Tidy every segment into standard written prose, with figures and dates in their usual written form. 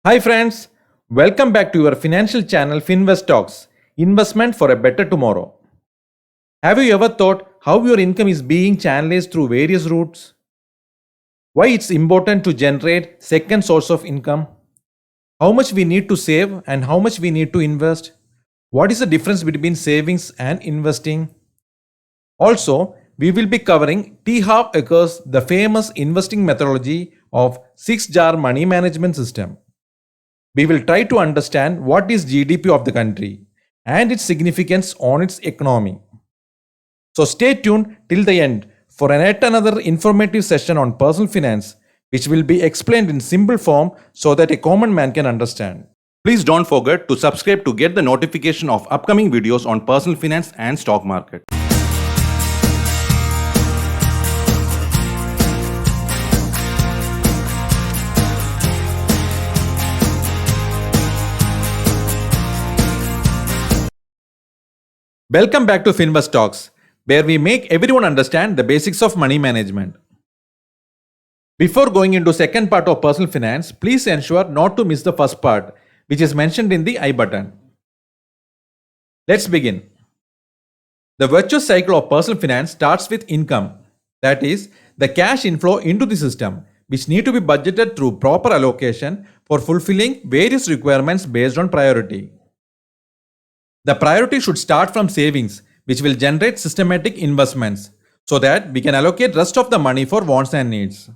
Hi friends, welcome back to your financial channel Finvest Talks, investment for a better tomorrow. Have you ever thought how your income is being channelized through various routes? Why it's important to generate second source of income? How much we need to save and how much we need to invest? What is the difference between savings and investing? Also, we will be covering T. Harv Eker's the famous investing methodology of 6-jar money management system. We will try to understand what is GDP of the country and its significance on its economy. So stay tuned till the end for yet another informative session on personal finance, which will be explained in simple form so that a common man can understand. Please don't forget to subscribe to get the notification of upcoming videos on personal finance and stock market. Welcome back to Finvest Talks, where we make everyone understand the basics of money management. Before going into second part of personal finance, please ensure not to miss the first part, which is mentioned in the I button. Let's begin. The virtuous cycle of personal finance starts with income, that is, the cash inflow into the system, which need to be budgeted through proper allocation for fulfilling various requirements based on priority. The priority should start from savings, which will generate systematic investments, so that we can allocate rest of the money for wants and needs.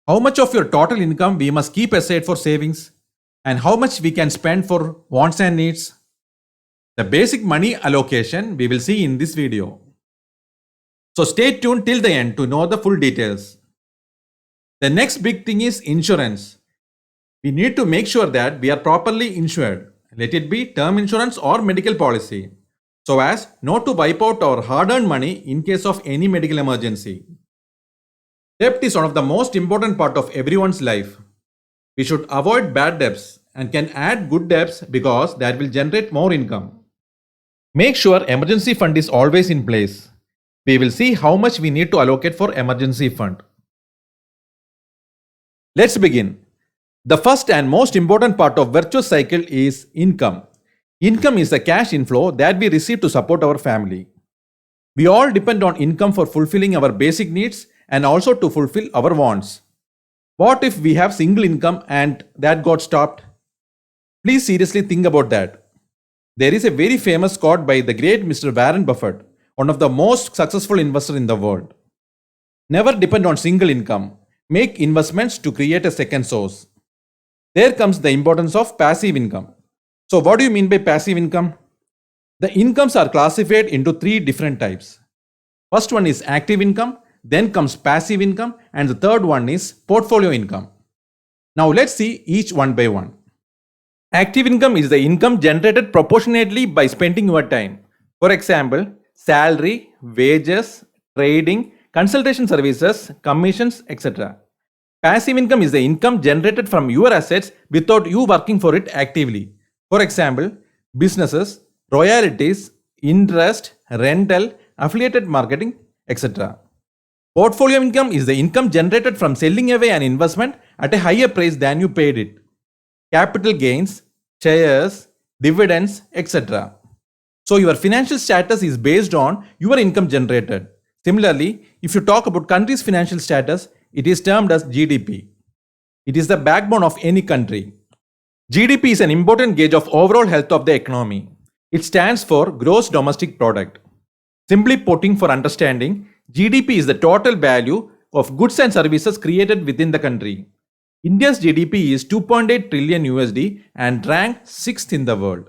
How much of your total income we must keep aside for savings, and how much we can spend for wants and needs? The basic money allocation we will see in this video. So stay tuned till the end to know the full details. The next big thing is insurance. We need to make sure that we are properly insured. Let it be term insurance or medical policy, so as not to wipe out our hard-earned money in case of any medical emergency. Debt is one of the most important part of everyone's life. We should avoid bad debts and can add good debts because that will generate more income. Make sure emergency fund is always in place. We will see how much we need to allocate for emergency fund. Let's begin. The first and most important part of virtuous cycle is income. Income is the cash inflow that we receive to support our family. We all depend on income for fulfilling our basic needs and also to fulfill our wants. What if we have single income and that got stopped? Please seriously think about that. There is a very famous quote by the great Mr. Warren Buffett, one of the most successful investors in the world. Never depend on single income. Make investments to create a second source. There comes the importance of passive income. So what do you mean by passive income? The incomes are classified into three different types. First one is active income, then comes passive income, and the third one is portfolio income. Now let's see each one by one. Active income is the income generated proportionately by spending your time. For example, salary, wages, trading, consultation services, commissions, etc. Passive income is the income generated from your assets without you working for it actively. For example, businesses, royalties, interest, rental, affiliated marketing, etc. Portfolio income is the income generated from selling away an investment at a higher price than you paid it. Capital gains, shares, dividends, etc. So your financial status is based on your income generated. Similarly, if you talk about country's financial status, it is termed as GDP. It is the backbone of any country. GDP is an important gauge of overall health of the economy. It stands for Gross Domestic Product. Simply putting for understanding, GDP is the total value of goods and services created within the country. India's GDP is 2.8 trillion USD and ranked 6th in the world.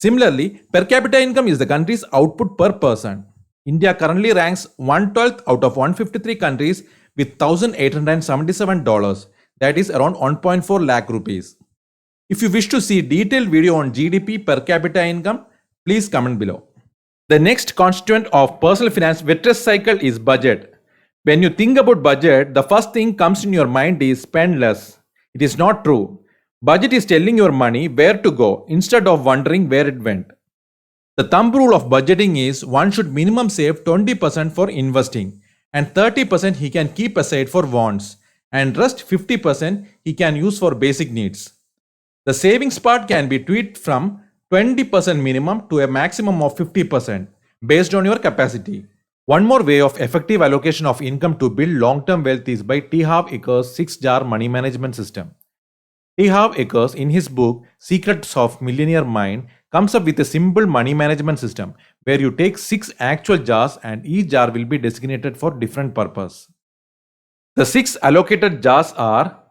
Similarly, per capita income is the country's output per person. India currently ranks 1/12 out of 153 countries with $1,877, that is around 1.4 lakh rupees. If you wish to see detailed video on GDP per capita income, please comment below. The next constituent of personal finance virtuous cycle is budget. When you think about budget, the first thing comes in your mind is spend less. It is not true. Budget is telling your money where to go instead of wondering where it went. The thumb rule of budgeting is one should minimum save 20% for investing and 30% he can keep aside for wants and rest 50% he can use for basic needs. The savings part can be tweaked from 20% minimum to a maximum of 50% based on your capacity. One more way of effective allocation of income to build long-term wealth is by T. Harv Eker's 6-jar money management system. T. Harv Ekers, in his book Secrets of Millionaire Mind, comes up with a simple money management system where you take 6 actual jars and each jar will be designated for different purpose. The 6 allocated jars are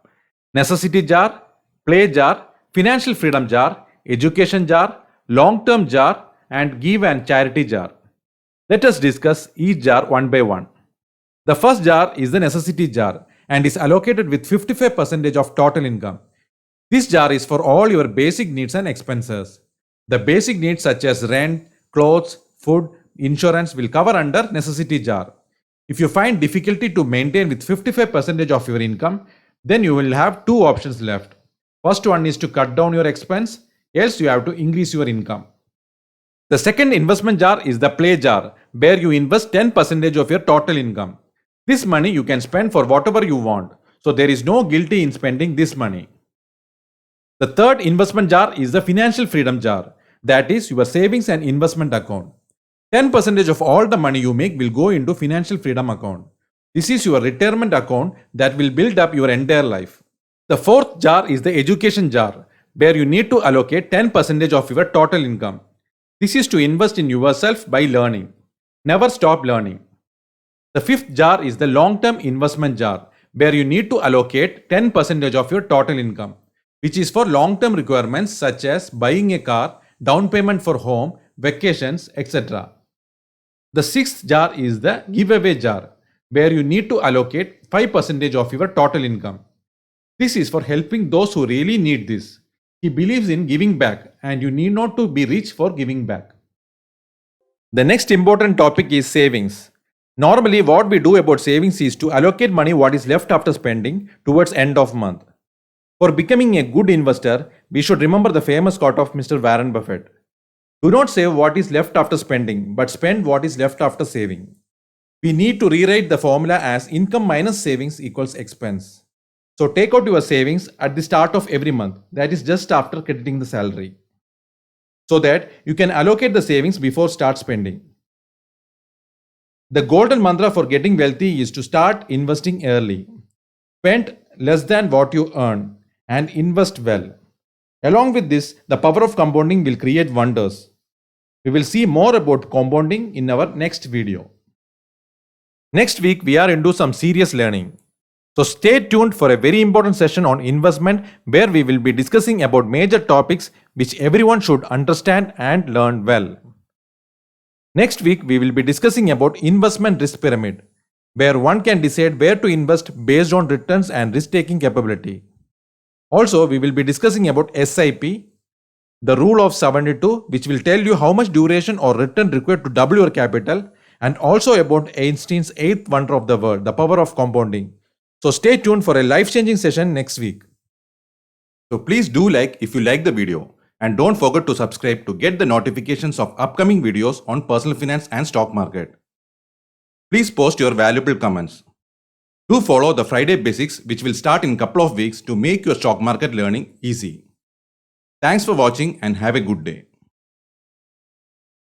necessity jar, play jar, financial freedom jar, education jar, long-term jar, and give and charity jar. Let us discuss each jar one by one. The first jar is the necessity jar and is allocated with 55% of total income. This jar is for all your basic needs and expenses. The basic needs such as rent, clothes, food, insurance will cover under necessity jar. If you find difficulty to maintain with 55% of your income, then you will have two options left. First one is to cut down your expense, else you have to increase your income. The second investment jar is the play jar, where you invest 10% of your total income. This money you can spend for whatever you want, so there is no guilty in spending this money. The third investment jar is the financial freedom jar, that is your savings and investment account. 10% of all the money you make will go into financial freedom account. This is your retirement account that will build up your entire life. The fourth jar is the education jar, where you need to allocate 10% of your total income. This is to invest in yourself by learning. Never stop learning. The fifth jar is the long-term investment jar, where you need to allocate 10% of your total income, which is for long-term requirements such as buying a car, down payment for home, vacations, etc. The sixth jar is the giveaway jar, where you need to allocate 5% of your total income. This is for helping those who really need this. He believes in giving back, and you need not to be rich for giving back. The next important topic is savings. Normally, what we do about savings is to allocate money what is left after spending towards end of month. For becoming a good investor, we should remember the famous quote of Mr. Warren Buffett. Do not save what is left after spending, but spend what is left after saving. We need to rewrite the formula as income minus savings equals expense. So take out your savings at the start of every month, that is just after crediting the salary, so that you can allocate the savings before start spending. The golden mantra for getting wealthy is to start investing early. Spend less than what you earn and invest well. Along with this, the power of compounding will create wonders. We will see more about compounding in our next video. Next week, we are into some serious learning. So stay tuned for a very important session on investment where we will be discussing about major topics which everyone should understand and learn well. Next week, we will be discussing about investment risk pyramid, where one can decide where to invest based on returns and risk-taking capability. Also, we will be discussing about SIP, the rule of 72, which will tell you how much duration or return required to double your capital, and also about Einstein's 8th wonder of the world, the power of compounding. So stay tuned for a life-changing session next week. So please do like if you like the video, and don't forget to subscribe to get the notifications of upcoming videos on personal finance and stock market. Please post your valuable comments. Do follow the Friday Basics, which will start in a couple of weeks to make your stock market learning easy. Thanks for watching and have a good day.